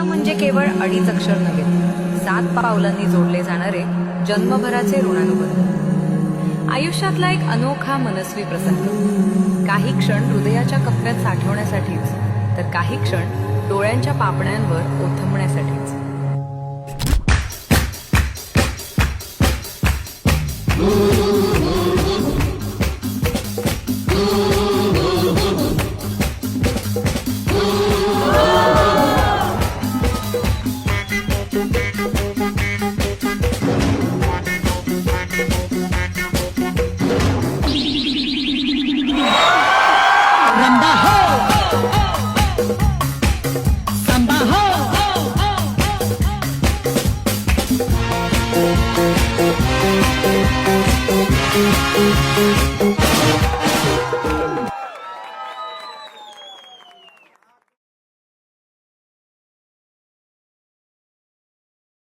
म्हणजे केवळ अडीच अक्षर नव्हे, 7 पावलांनी जोडले जाणारे जन्मभराचे ऋणानुबंध. आयुष्यातला एक अनोखा मनस्वी प्रसंग. काही क्षण हृदयाच्या कप्प्यात साठवण्यासाठीच, तर काही क्षण डोळ्यांच्या पापण्यांवर ओथंबण्यासाठीच. Ooh.